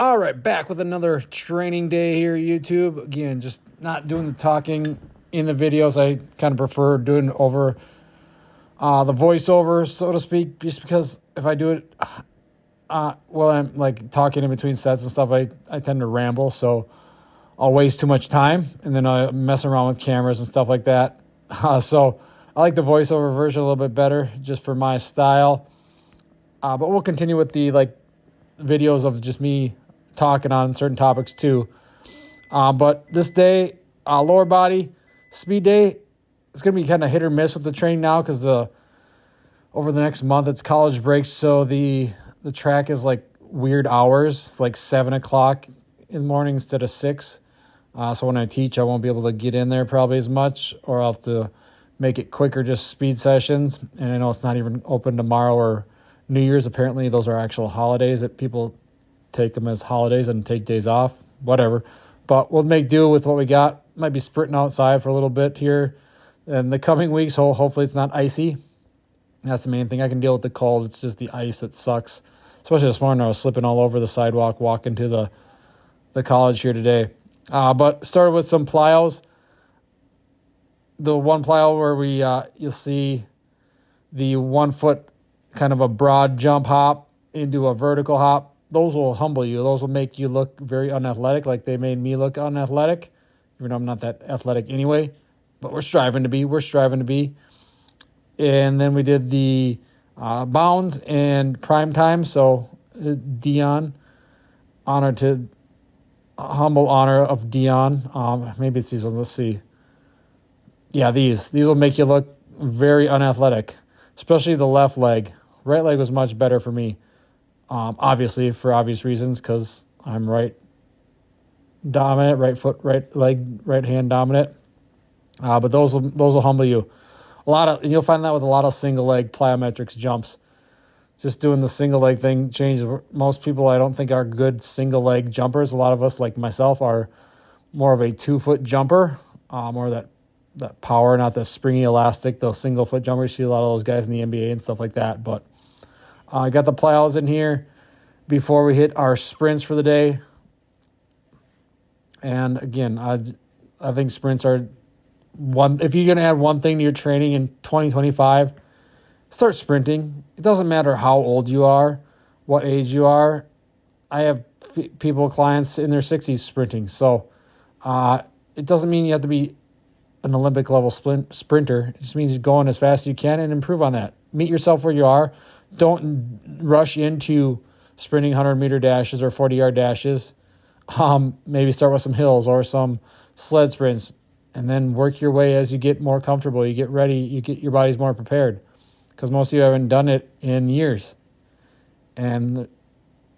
All right, back with another training day here, YouTube. Again, just not doing the talking in the videos. I kind of prefer doing over the voiceover, so to speak, just because if I do it while I'm like talking in between sets and stuff, I tend to ramble, so I'll waste too much time, and then I mess around with cameras and stuff like that. So I like the voiceover version a little bit better, just for my style. But we'll continue with the videos of just me talking on certain topics too. But this day, lower body speed day, it's gonna be kind of hit or miss with the training now because over the next month it's college break, so the track is like weird hours, like 7 o'clock in the morning instead of 6. So when I teach, I won't be able to get in there probably as much, or I'll have to make it quicker, just speed sessions. And I know it's not even open tomorrow or New Year's. Apparently those are actual holidays that people take them as holidays and take days off, whatever. But we'll make do with what we got. Might be sprinting outside for a little bit here in the coming weeks. So hopefully it's not icy. That's the main thing. I can deal with the cold. It's just the ice that sucks. Especially this morning, I was slipping all over the sidewalk walking to the college here today. But started with some plyos. The one plyo where you'll see the 1 foot kind of a broad jump hop into a vertical hop. Those will humble you. Those will make you look very unathletic, like they made me look unathletic, even though I'm not that athletic anyway. But we're striving to be. And then we did the bounds and prime time. So Dion, humble honor of Dion. Maybe it's these ones. Let's see. Yeah, these will make you look very unathletic, especially the left leg. Right leg was much better for me. Obviously, for obvious reasons, because I'm right dominant, right foot, right leg, right hand dominant. But those will humble you. You'll find that with a lot of single leg plyometrics jumps. Just doing the single leg thing changes. Most people, I don't think, are good single leg jumpers. A lot of us, like myself, are more of a 2 foot jumper, more that power, not the springy elastic. Those single foot jumpers, you see a lot of those guys in the NBA and stuff like that. But I got the plyos in here before we hit our sprints for the day. And again, I think sprints are if you're going to add one thing to your training in 2025, start sprinting. It doesn't matter how old you are, what age you are. I have clients in their 60s sprinting. So it doesn't mean you have to be an Olympic level sprinter. It just means you're going as fast as you can and improve on that. Meet yourself where you are. Don't rush into sprinting 100-meter dashes or 40-yard dashes. Maybe start with some hills or some sled sprints, and then work your way as you get more comfortable. You get ready. Your body's more prepared, because most of you haven't done it in years. And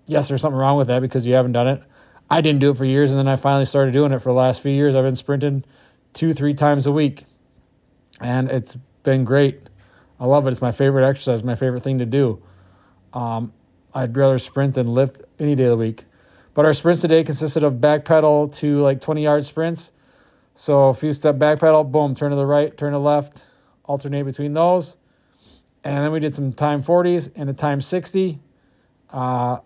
yes, there's something wrong with that because you haven't done it. I didn't do it for years, and then I finally started doing it for the last few years. I've been sprinting 2-3 times a week, and it's been great. I love it. It's my favorite exercise, my favorite thing to do. I'd rather sprint than lift any day of the week. But our sprints today consisted of back pedal to 20-yard sprints. So a few step back pedal, boom, turn to the right, turn to the left, alternate between those. And then we did some time 40s and a time 60. My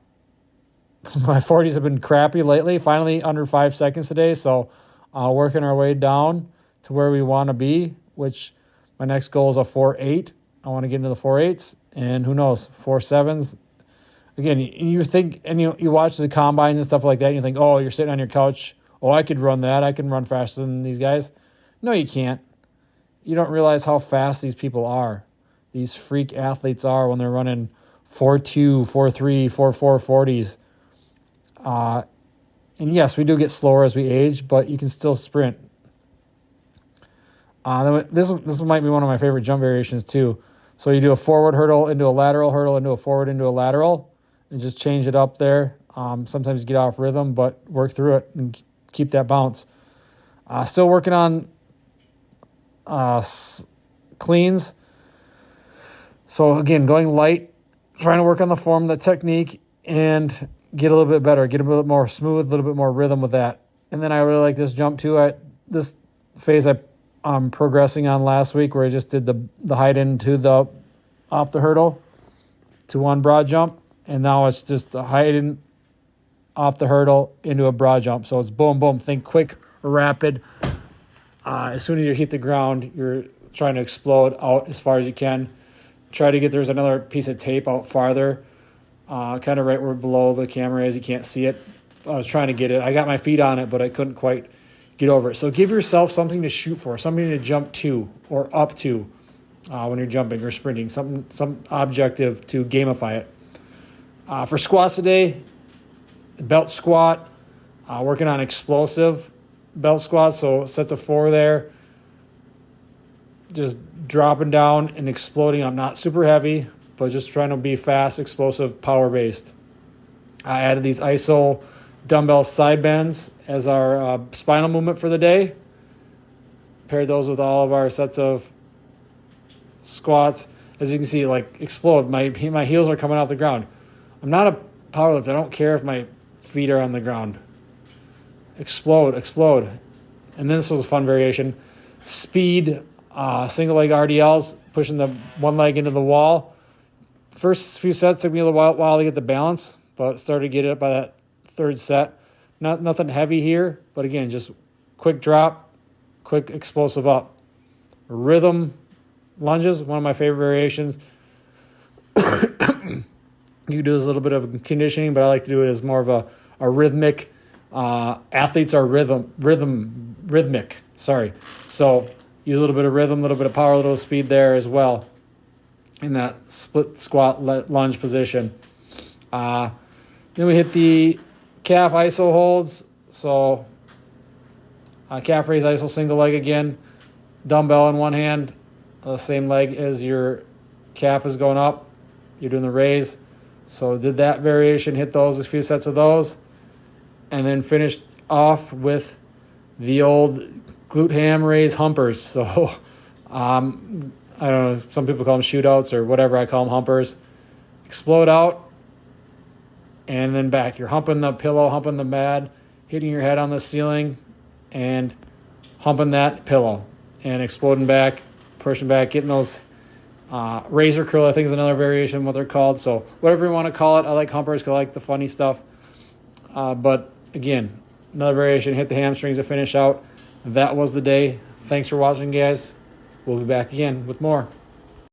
40s have been crappy lately, finally under 5 seconds today. So working our way down to where we want to be, which my next goal is a 4.8. I want to get into the 4.8s, and who knows, 4.7s. Again, you think, and you watch the combines and stuff like that, and you think, oh, you're sitting on your couch. Oh, I could run that. I can run faster than these guys. No, you can't. You don't realize how fast these people are. These freak athletes are when they're running 4.2, 4.3, 4.4 40s. And yes, we do get slower as we age, but you can still sprint. This might be one of my favorite jump variations too. So you do a forward hurdle into a lateral hurdle into a forward into a lateral, and just change it up there. Sometimes you get off rhythm, but work through it and keep that bounce. Still working on cleans. So again, going light, trying to work on the form, the technique, and get a little bit better, get a little bit more smooth, a little bit more rhythm with that. And then I really like this jump too. This phase I'm progressing on last week, where I just did the height into off the hurdle to one broad jump, and now it's just the height off the hurdle into a broad jump. So it's boom, boom. Think quick, rapid. As soon as you hit the ground, you're trying to explode out as far as you can. Try to get, there's another piece of tape out farther, kind of right where below the camera is. You can't see it. I was trying to get it. I got my feet on it, but I couldn't quite get over it. So give yourself something to shoot for, something to jump to or up to when you're jumping or sprinting, some objective to gamify it. For squats today, belt squat, working on explosive belt squats, so sets of 4 there. Just dropping down and exploding. I'm not super heavy, but just trying to be fast, explosive, power-based. I added these ISO dumbbell side bends as our spinal movement for the day. Paired those with all of our sets of squats. As you can see, like explode. My heels are coming off the ground. I'm not a powerlifter. I don't care if my feet are on the ground. Explode. And then this was a fun variation. Speed, single leg RDLs, pushing the one leg into the wall. First few sets took me a little while to get the balance, but started to get it by that third set. Nothing heavy here, but again, just quick drop, quick explosive up. Rhythm lunges, one of my favorite variations. You can do this a little bit of conditioning, but I like to do it as more of a rhythmic. Athletes are rhythmic. Sorry. So use a little bit of rhythm, a little bit of power, a little speed there as well in that split squat lunge position. Then we hit the calf iso holds. So calf raise iso single leg again, dumbbell in one hand, the same leg as your calf is going up. You're doing the raise. So did that variation, hit those, a few sets of those, and then finished off with the old glute ham raise humpers. So I don't know, some people call them shootouts or whatever, I call them humpers. Explode out and then back. You're humping the pillow, humping the mat, hitting your head on the ceiling and humping that pillow and exploding back, pushing back, getting those razor curl, I think is another variation, what they're called. So whatever you want to call it, I like humpers because I like the funny stuff. But again, another variation, hit the hamstrings to finish out. That was the day. Thanks for watching, guys. We'll be back again with more.